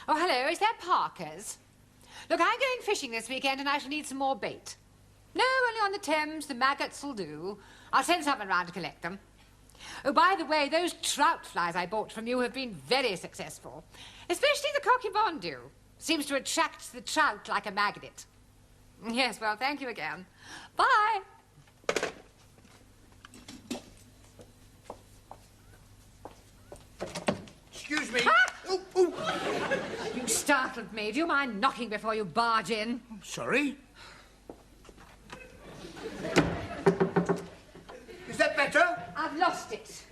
Oh, hello, is that Parker's? Look, I'm going fishing this weekend and I shall need some more bait. No, only on the Thames, the maggots will do. I'll send someone round to collect them. Oh, by the way, those trout flies I bought from you have been very successful. Especially the cocky bondu. Seems to attract the trout like a magnet. Yes, well, thank you again. Bye. Excuse me. Ah! Oh, oh. You startled me. Do you mind knocking before you barge in? Sorry. Is that better? I've lost it.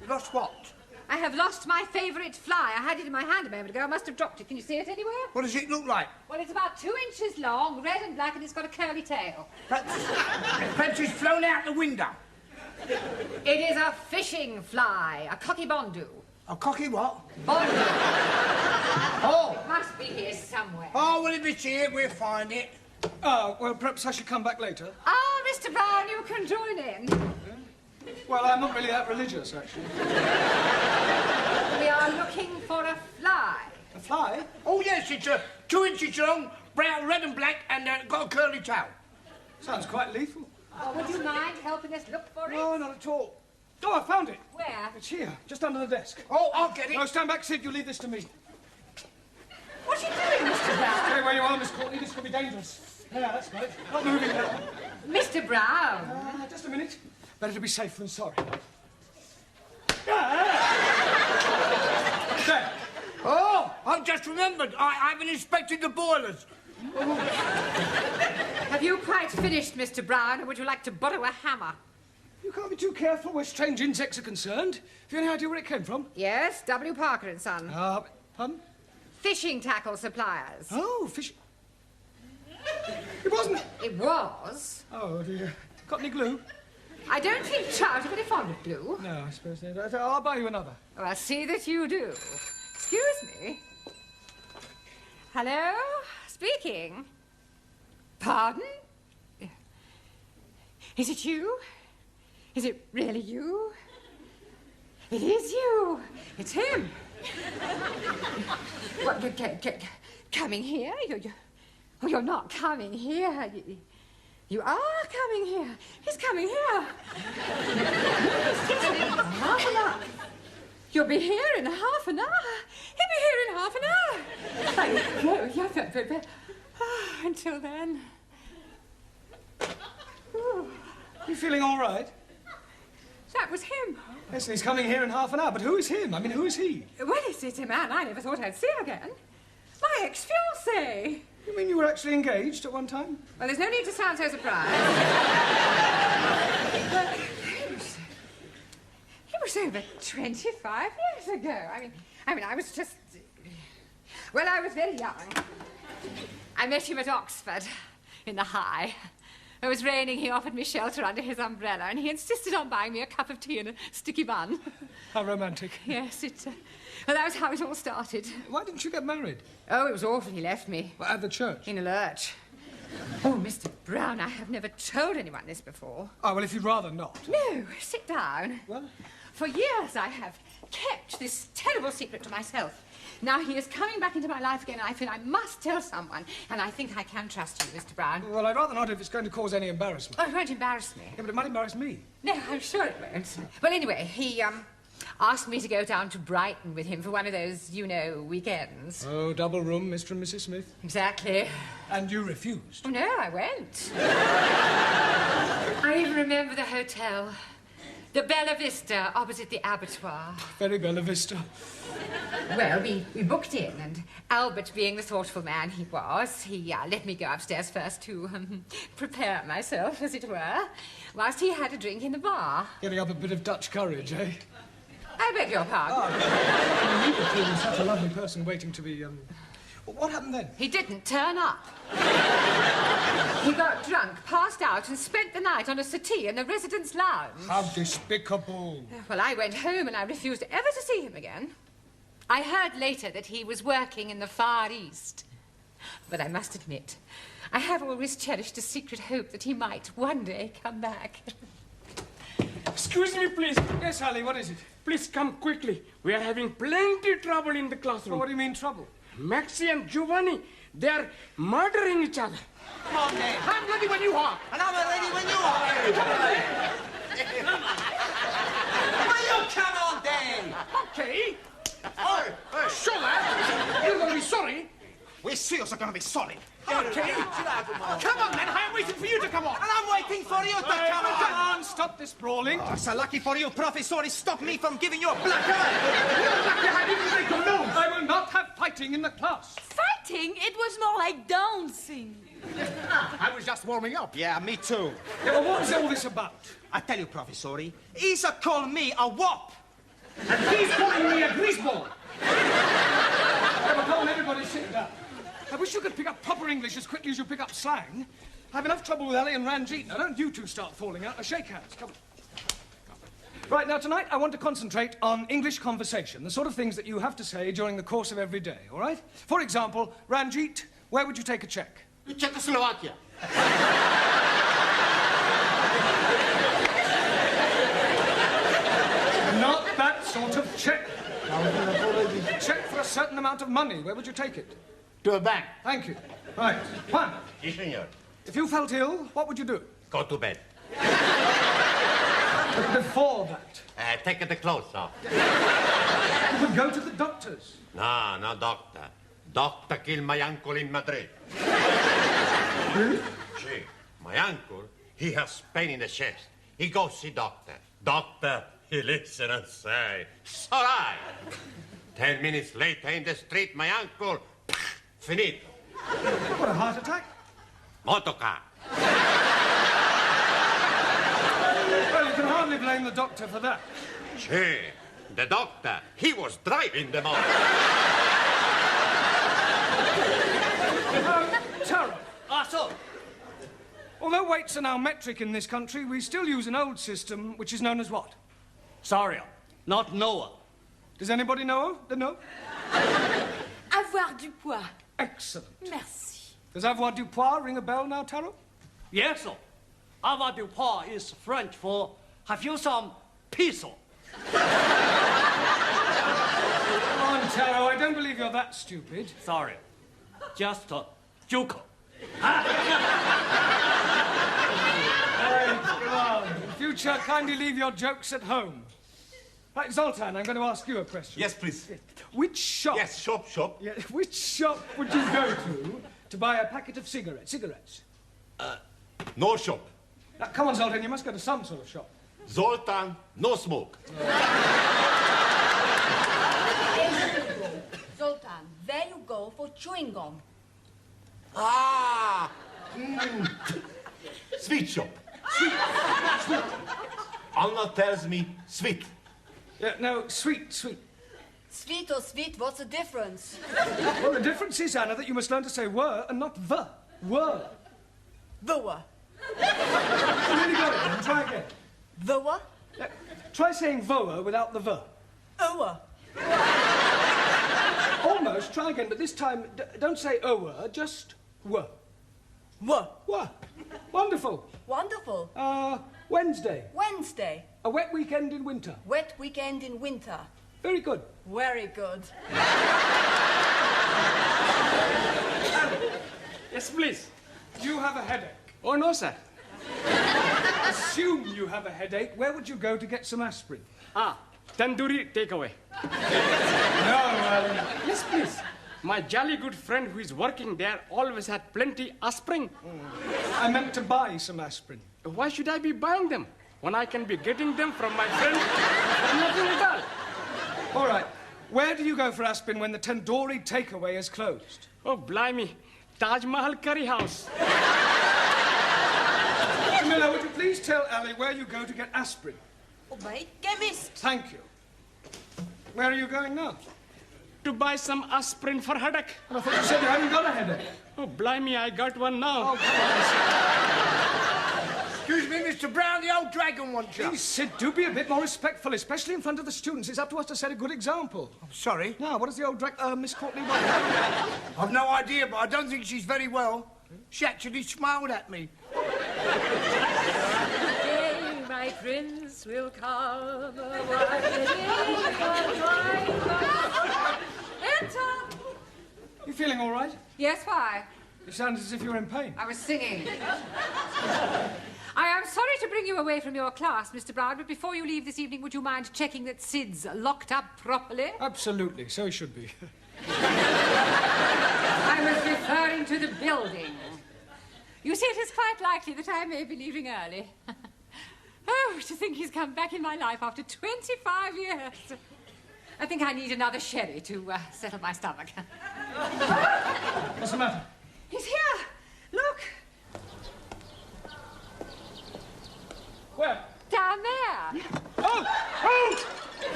Lost what? I have lost my favourite fly. I had it in my hand a moment ago. I must have dropped it. Can you see it anywhere? What does it look like? Well, it's about 2 inches long, red and black, and it's got a curly tail. Perhaps it's flown out the window. It is a fishing fly, a cocky bondu. A cocky what? Bondu. Oh! It must be here somewhere. Oh, well, if it's here, we'll find it. Well, perhaps I should come back later. Ah, Mr. Brown, you can join in. Well, I'm not really that religious, actually. We are looking for a fly. A fly? Oh, yes, it's 2 inches long, brown, red and black, and got a curly tail. Sounds quite lethal. Oh, would you mind helping us look for it? No, not at all. Oh, I found it. Where? It's here, just under the desk. Oh, I'll get it. No, stand back, Sid. You leave this to me. What are you doing, Mr. Brown? Stay where you are, Miss Courtney. This could be dangerous. Yeah, that's right. Not moving now. Mr. Brown. Just a minute. Better to be safe than sorry. There. Oh, I've just remembered. I haven't inspected the boilers. Have you quite finished, Mr. Brown, or would you like to borrow a hammer? You can't be too careful where strange insects are concerned. Have you any idea where it came from? Yes, W. Parker and Son. Pardon? Fishing tackle suppliers. Oh, fish. It wasn't. It was. Oh, dear. Got any glue? I don't think trout are very fond of blue. No, I suppose they don't. I'll buy you another. Oh, I'll see that you do. Excuse me. Hello? Speaking. Pardon? Is it you? Is it really you? It is you. It's him. What, coming here? You're not coming here. You are coming here. He's coming here. Half an hour. You'll be here in half an hour. He'll be here in half an hour. Until then. You feeling all right? That was him. Yes, he's coming here in half an hour. But who is him? I mean, who is he? Well, it's a man I never thought I'd see again. My ex-fiancé. You mean you were actually engaged at one time? Well, there's no need to sound so surprised. It was over 25 years ago. I mean, I was just... Well, I was very young. I met him at Oxford, in the High. It was raining, he offered me shelter under his umbrella, and he insisted on buying me a cup of tea and a sticky bun. How romantic. Yes, well, that was how it all started. Why didn't you get married? Oh, it was awful. He left me. Well, at the church? In a lurch. Oh, Mr. Brown, I have never told anyone this before. Oh, well, if you'd rather not. No, sit down. Well? For years I have kept this terrible secret to myself. Now he is coming back into my life again, and I feel I must tell someone, and I think I can trust you, Mr. Brown. Well, I'd rather not if it's going to cause any embarrassment. Oh, it won't embarrass me. Yeah, but it might embarrass me. No, I'm sure it won't. Well, anyway, he, asked me to go down to Brighton with him for one of those, you know, weekends. Oh, double room, Mr. and Mrs. Smith. Exactly. And you refused? Oh, no, I went. I even remember the hotel. The Bella Vista, opposite the abattoir. Very Bella Vista. Well, we booked in, and Albert, being the thoughtful man he was, he let me go upstairs first to prepare myself, as it were, whilst he had a drink in the bar. Getting up a bit of Dutch courage, eh? I beg your pardon. Oh, you were feeling such a lovely person waiting to be, What happened then? He didn't turn up. He got drunk, passed out, and spent the night on a settee in the residence lounge. How despicable. Well, I went home and I refused ever to see him again. I heard later that he was working in the Far East. But I must admit, I have always cherished a secret hope that he might one day come back. Excuse me, please. Yes, Ali, what is it? Please come quickly. We are having plenty trouble in the classroom. Well, what do you mean, trouble? Maxie and Giovanni, they are murdering each other. Come on, then. I'm ready when you are. And I'm ready when you are. Well, you come on, then. Okay. Oh, Sure, lad. You're going to be sorry. we're seriously going to be sorry. Okay. Come on, then. I'm waiting for you to come on. And I'm waiting for you to come Come on. on, stop this brawling. Oh, so lucky for you, Professor, it stopped me from giving you a black eye. I will not have fighting in the class. Fighting? It was more like dancing. I was just warming up. Yeah, me too. Yeah, well, what's all this about? I tell you, Professor, he's called me a wop. And he's calling me a greaseball. Yeah, but come on, everybody sit down. I wish you could pick up proper English as quickly as you pick up slang. I have enough trouble with Ali and Ranjit. Now, don't you two start falling out. Now, shake hands. Come on. Right, now, tonight, I want to concentrate on English conversation, the sort of things that you have to say during the course of every day, all right? For example, Ranjit, where would you take a check? Czechoslovakia. Not that sort of check. A check for a certain amount of money. Where would you take it? To a bank. Thank you. Right. Juan, Si, senor. if you felt ill, what would you do? Go to bed. But before that, Take the clothes off. you would go to the doctors. No, no, doctor. Doctor killed my uncle in Madrid. Really? See, my uncle, he has pain in the chest. He goes see doctor. Doctor, he listen and say, it's all right. 10 minutes later in the street, my uncle, finito. What, a heart attack? Motorcar. Well, you can hardly blame the doctor for that. See, the doctor, he was driving the motor. Taro, So, although weights are now metric in this country, we still use an old system which is known as what? sorry, not Noah. Does anybody know? No? Avoir du poids. Excellent. Merci. Does avoir du poids ring a bell now, Taro? Yes, sir. Avoir du poids is French for have you some peso? Come on, Taro, I don't believe you're that stupid. Sorry. Just a joke. Right, come on. In future, kindly leave your jokes at home. Right, Zoltan, I'm going to ask you a question. Yes, please. Which shop... Yes, shop. Yeah, which shop would you go to buy a packet of cigarettes? No shop. Now, come on, Zoltan, you must go to some sort of shop. Zoltan, no smoke. Zoltan, there you go for chewing gum. Sweet shop. Sweet. Anna tells me sweet. Yeah, no, sweet. Sweet or sweet, what's the difference? Well, the difference is, Anna, that you must learn to say were and not the. Were. The what? You really got it, then. Try again. The what? Yeah, try saying voa without the ver. Oa. Almost. Try again, but this time, don't say ower, just were. What? Were. Wonderful. Wonderful. Wednesday. Wednesday. A wet weekend in winter. Wet weekend in winter. Very good. Very good. Yes, please. You have a headache. Oh, no, sir. Assume you have a headache. Where would you go to get some aspirin? Tandoori takeaway. No, Yes, please. My jolly good friend who is working there always had plenty aspirin. I meant to buy some aspirin. Why should I be buying them when I can be getting them from my friend for nothing at all? All right. Where do you go for aspirin when the tandoori takeaway is closed? Oh, blimey. Taj Mahal Curry House. Camilla, would you please tell Ali where you go to get aspirin? Oh, my chemist. Thank you. Where are you going now? To buy some aspirin for headache. I thought you said you hadn't got a headache. Oh, blimey, I got one now. Oh, come on. Excuse me, Mr. Brown, the old dragon wants you. Please, Sid, do be a bit more respectful, especially in front of the students. It's up to us to set a good example. Sorry. Now, what does the old Miss Courtney want? I've no idea, but I don't think she's very well. She actually smiled at me. Hey, My prince will come. Enter! You feeling all right? Yes, why? You sound as if you're in pain. I was singing. I am sorry to bring you away from your class, Mr. Brown, but before you leave this evening, would you mind checking that Sid's locked up properly? Absolutely, so he should be. I was referring to the building. You see, it is quite likely that I may be leaving early. Oh, to think he's come back in my life after 25 years. I think I need another sherry to settle my stomach. What's the matter? He's here. Look. Where? Down there. Oh! Oh! You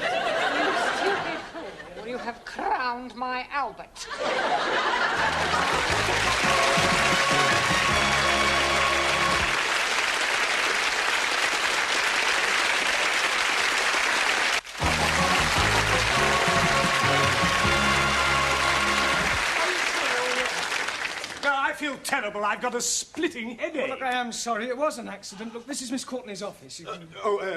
stupid fool. You have crowned my Albert. I feel terrible. I've got a splitting headache. Look, I am sorry. It was an accident. Look, this is Miss Courtney's office.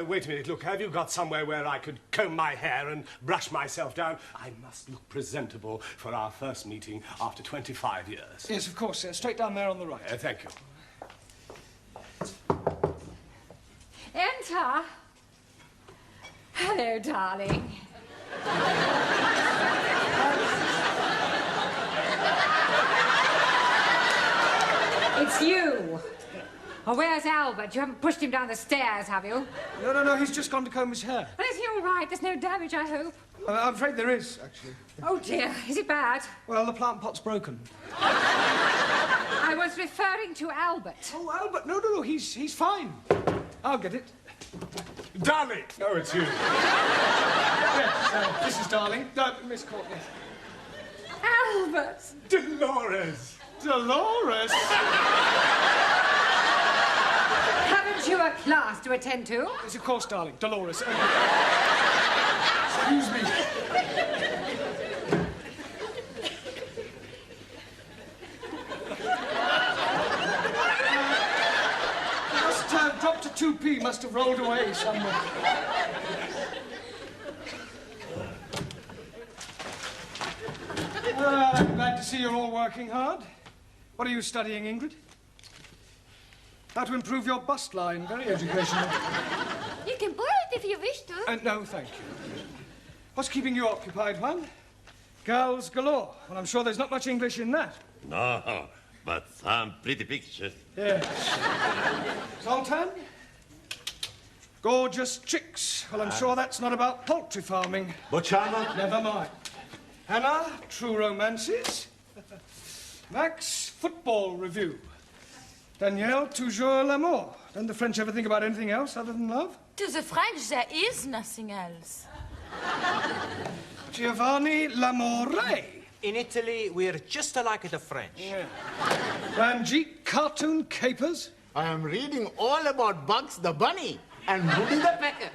Wait a minute. Look, have you got somewhere where I could comb my hair and brush myself down? I must look presentable for our first meeting after 25 years. Yes, of course. Straight down there on the right. Thank you. Enter. Hello, darling. It's you. Oh, where's Albert? You haven't pushed him down the stairs, have you? No, he's just gone to comb his hair. Well, is he all right? There's no damage, I hope. I'm afraid there is, actually. Oh, dear. Is it bad? Well, the plant pot's broken. I was referring to Albert. Oh, Albert, no, he's fine. I'll get it. Darling! Oh, it's you. Yes, this is Darling. Miss Courtney. Albert! Dolores! Dolores! Haven't you a class to attend to? Yes, of course, darling. Dolores. Excuse me. Dr. 2P must have rolled away somewhere. I'm glad to see you're all working hard. What are you studying, Ingrid? How to improve your bust line. Very educational. You can borrow it if you wish to. No, thank you. What's keeping you occupied, Juan? Girls galore. Well, I'm sure there's not much English in that. No, but some pretty pictures. Yes. Zoltan? Gorgeous chicks. Well, I'm sure that's not about poultry farming. Bocciano? Never mind. Hannah, true romances. Max, football review. Danielle, toujours l'amour. Don't the French ever think about anything else other than love? To the French, there is nothing else. Giovanni, l'amore. In Italy, we're just alike the French. Yeah. Ranjit, cartoon capers. I am reading all about Bugs the Bunny and Woody the Pecker.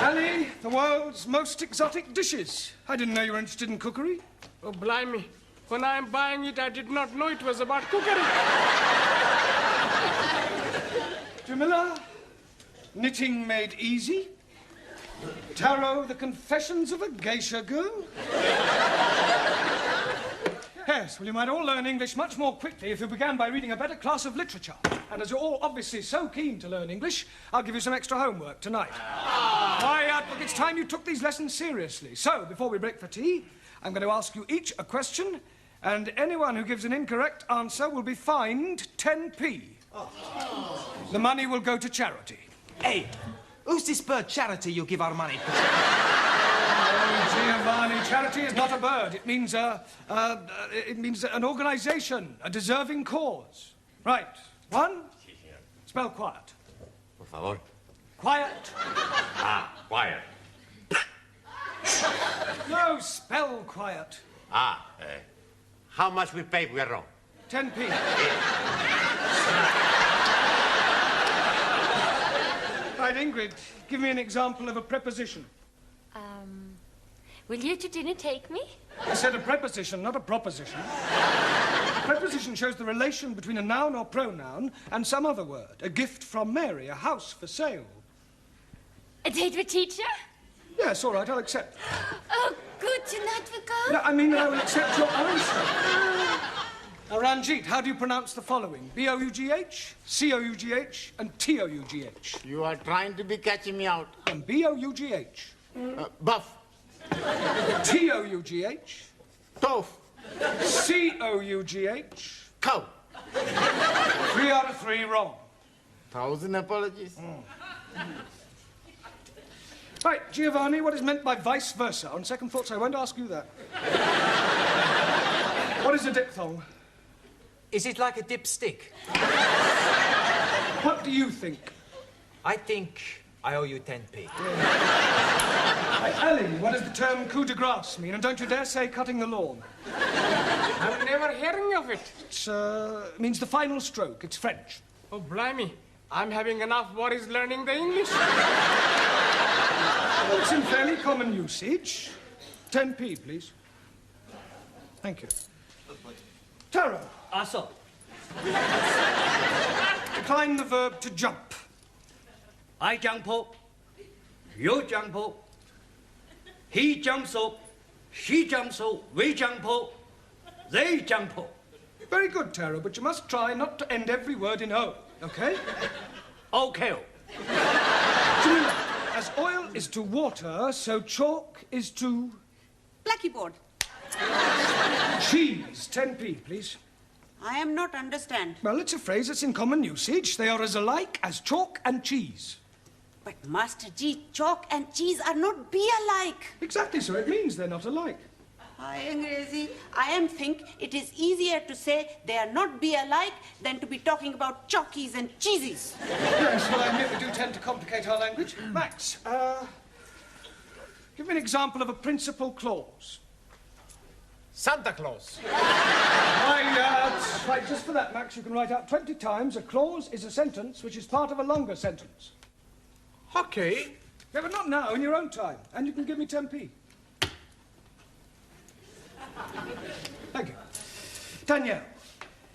Ali, the world's most exotic dishes. I didn't know you were interested in cookery. Oh, blimey. When I'm buying it, I did not know it was about cookery. Jamila, knitting made easy. Tarot, the confessions of a geisha girl. Yes, well, you might all learn English much more quickly if you began by reading a better class of literature. And as you're all obviously so keen to learn English, I'll give you some extra homework tonight. Quiet, look, it's time you took these lessons seriously. So, before we break for tea, I'm going to ask you each a question, and anyone who gives an incorrect answer will be fined 10p. The money will go to charity. Hey, who's this bird charity you give our money to? Oh, Giovanni, charity is not a bird. It means an organization, a deserving cause. Right. One, spell quiet. Por favor. Quiet. Quiet. No, spell quiet. How much we pay we are wrong? 10p. Right, Ingrid, give me an example of a preposition. Will you to dinner take me? I said a preposition, not a proposition. A preposition shows the relation between a noun or pronoun and some other word. A gift from Mary, a house for sale. A date with teacher? Yes, all right, I'll accept. Oh, good. Tonight we go? No, I mean, I will accept your answer. Now, Ranjit, how do you pronounce the following? B-O-U-G-H, C-O-U-G-H, and T-O-U-G-H. You are trying to be catching me out. And B-O-U-G-H. Buff. T-O-U-G-H. Tough. C-O-U-G-H. Cow. 3 out of 3 wrong. 1,000 apologies. Right, Giovanni, what is meant by vice versa? On second thoughts, I won't ask you that. What is a diphthong? Is it like a dipstick? What do you think? I think I owe you 10p. Hey, Ellie, what does the term coup de grace mean? And don't you dare say cutting the lawn. I'm never hearing of it. It means the final stroke. It's French. Oh, blimey. I'm having enough worries learning the English. Well, it's in fairly common usage. 10p, please. Thank you. Taro. Aso. Decline the verb to jump. I jump up. You jump up. He jumps up. She jumps up. We jump up. They jump up. Very good, Taro, but you must try not to end every word in O, OK? Okay. Jamila, as oil is to water, so chalk is to... Blackboard. Cheese. 10p, please. I am not understand. Well, it's a phrase that's in common usage. They are as alike as chalk and cheese. But, Master G, chalk and cheese are not be alike. Exactly, so it means they're not alike. Hi, Angrezi. I am think it is easier to say they are not be alike than to be talking about chalkies and cheesies. Yes, well, I admit we do tend to complicate our language. Max, give me an example of a principal clause. Santa Claus. Right, just for that, Max, you can write out 20 times a clause is a sentence which is part of a longer sentence. Okay. Yeah, but not now, in your own time. And you can give me 10p. Thank you. Danielle,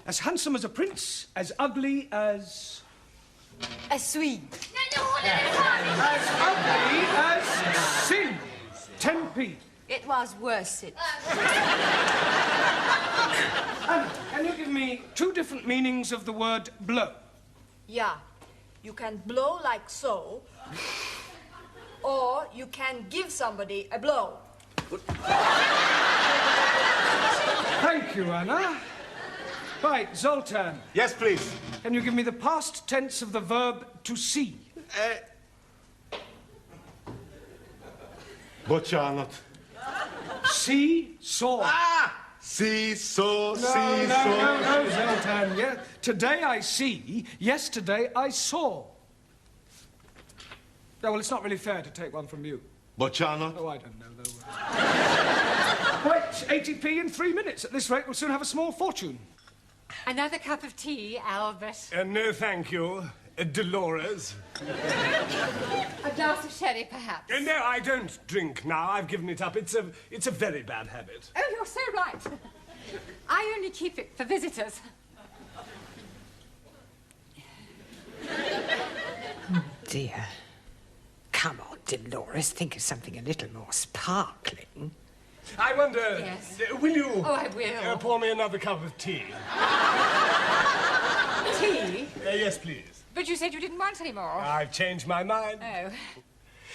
as handsome as a prince, as ugly as... A Swede. As ugly as sin. 10p. It was worth it. Anna, can you give me 2 different meanings of the word blow? Yeah. You can blow like so, or you can give somebody a blow. Thank you, Anna. Right, Zoltan. Yes, please. Can you give me the past tense of the verb to see? Boccianot. See, saw. See, saw, No, Zoltan. Yeah. Today I see, yesterday I saw. No, well, it's not really fair to take one from you. Boccianot. Oh, I don't know, though. Right, 80p in 3 minutes. At this rate, we'll soon have a small fortune. Another cup of tea, Albert. No, thank you, Dolores. A glass of sherry, perhaps? No, I don't drink now. I've given it up. It's a very bad habit. Oh, you're so right. I only keep it for visitors. Dear. Come on, Dolores, think of something a little more sparkling. I wonder... Yes. Will you... Oh, I will. Pour me another cup of tea? Tea? Yes, please. But you said you didn't want any more. I've changed my mind. Oh.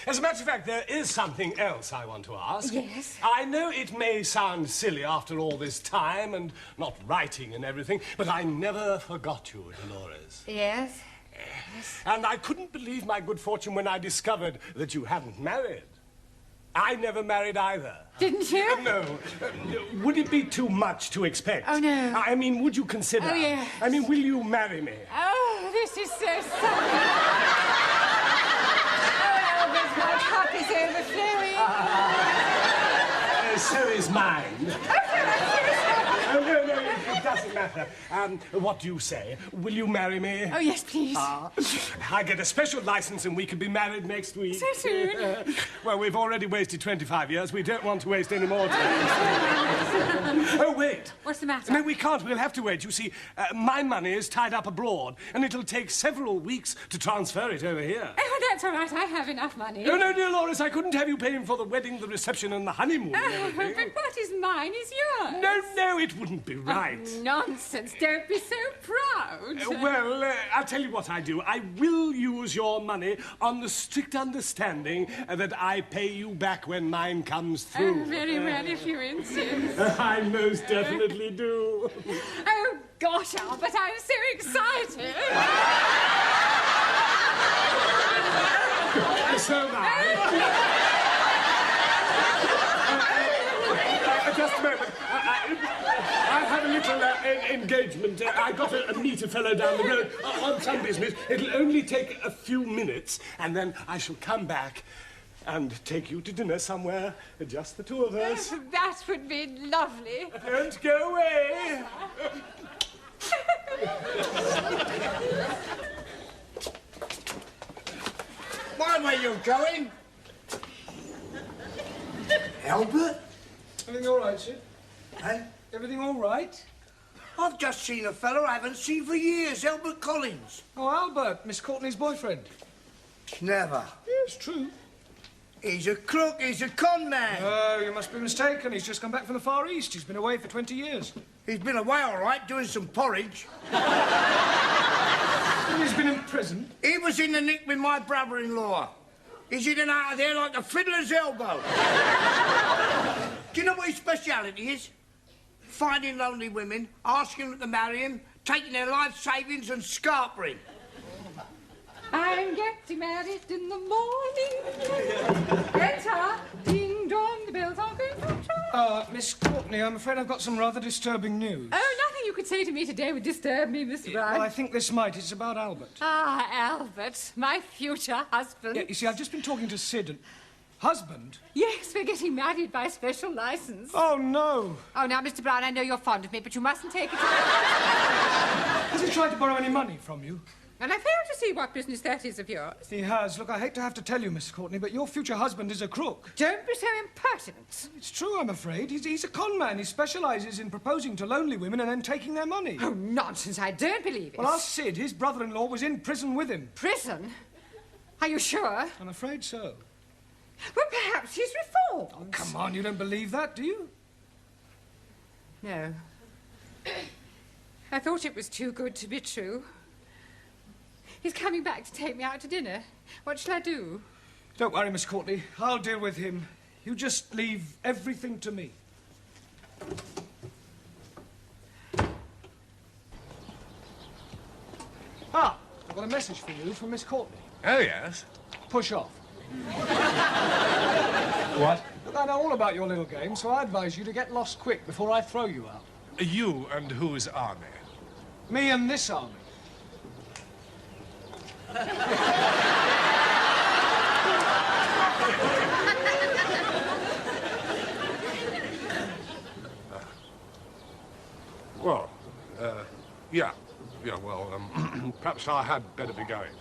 As a matter of fact, there is something else I want to ask. Yes? I know it may sound silly after all this time and not writing and everything, but I never forgot you, Dolores. Yes? And I couldn't believe my good fortune when I discovered that you hadn't married. I never married either. Didn't you? No. Would it be too much to expect? Oh, no. I mean, would you consider? Oh, yes. I mean, will you marry me? Oh, this is so sunny. Oh, Albert, my cup is overflowing. So is mine. Oh, no, it doesn't matter. What do you say? Will you marry me? Oh, yes, please. I get a special license and we could be married next week. So soon? Well, we've already wasted 25 years. We don't want to waste any more time. Oh, wait. What's the matter? No, we can't. We'll have to wait. You see, my money is tied up abroad, and it'll take several weeks to transfer it over here. Oh, that's all right. I have enough money. Oh, no, dear Loris, I couldn't have you paying for the wedding, the reception, and the honeymoon and everything. But what is mine is yours. No, it wouldn't be right. Oh, nonsense. Don't be so proud. Well, I'll tell you what I do. I will use your money on the strict understanding that I pay you back when mine comes through. Oh, very well, if you insist. I most definitely do. Oh, gosh, Albert, I'm so excited. So am I. Just a moment. I have a little engagement. I got to meet a fellow down the road on some business. It'll only take a few minutes, and then I shall come back and take you to dinner somewhere, just the two of us. Oh, that would be lovely. Don't go away. Why were you going? Albert? Everything all right, Sid? Eh? Everything all right? I've just seen a fellow I haven't seen for years, Albert Collins. Oh, Albert, Miss Courtney's boyfriend. Never. Yes, true. He's a crook, he's a con man. Oh, you must be mistaken. He's just come back from the Far East. He's been away for 20 years. He's been away all right, doing some porridge. He's been in prison. He was in the nick with my brother-in-law. He's in and out of there like a fiddler's elbow. Do you know what his speciality is? Finding lonely women, asking them to marry him, taking their life savings and scarpering. I'm getting married in the morning. Enter. Ding dong, the bells are going to chime. Miss Courtney, I'm afraid I've got some rather disturbing news. Oh, nothing you could say to me today would disturb me, Mr. Brown. Well, I think this might. It's about Albert. Ah, Albert, my future husband. Yeah, you see, I've just been talking to Sid and... Husband? Yes, we're getting married by special license. Oh, no. Oh, now, Mr. Brown, I know you're fond of me, but you mustn't take it... Has he tried to borrow any money from you? And I fail to see what business that is of yours. He has. Look, I hate to have to tell you, Miss Courtney, but your future husband is a crook. Don't be so impertinent. It's true, I'm afraid. He's a con man. He specialises in proposing to lonely women and then taking their money. Oh, nonsense. I don't believe it. Well, ask Sid. His brother-in-law was in prison with him. Prison? Are you sure? I'm afraid so. Well, perhaps he's reformed. Oh, come on, you don't believe that, do you? No. I thought it was too good to be true. He's coming back to take me out to dinner. What shall I do? Don't worry, Miss Courtney. I'll deal with him. You just leave everything to me. Ah, I've got a message for you from Miss Courtney. Oh, yes? Push off. What? Look, I know all about your little game, so I advise you to get lost quick before I throw you out. You and whose army? Me and this army. Well, yeah. Yeah, well, perhaps I had better be going.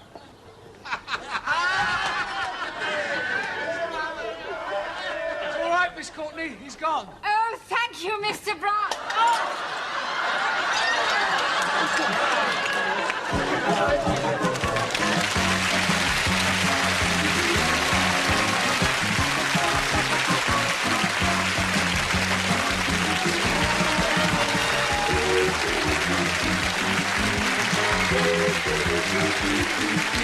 It's all right, Miss Courtney. He's gone. Oh, thank you, Mr. Brown. Oh! Thank you.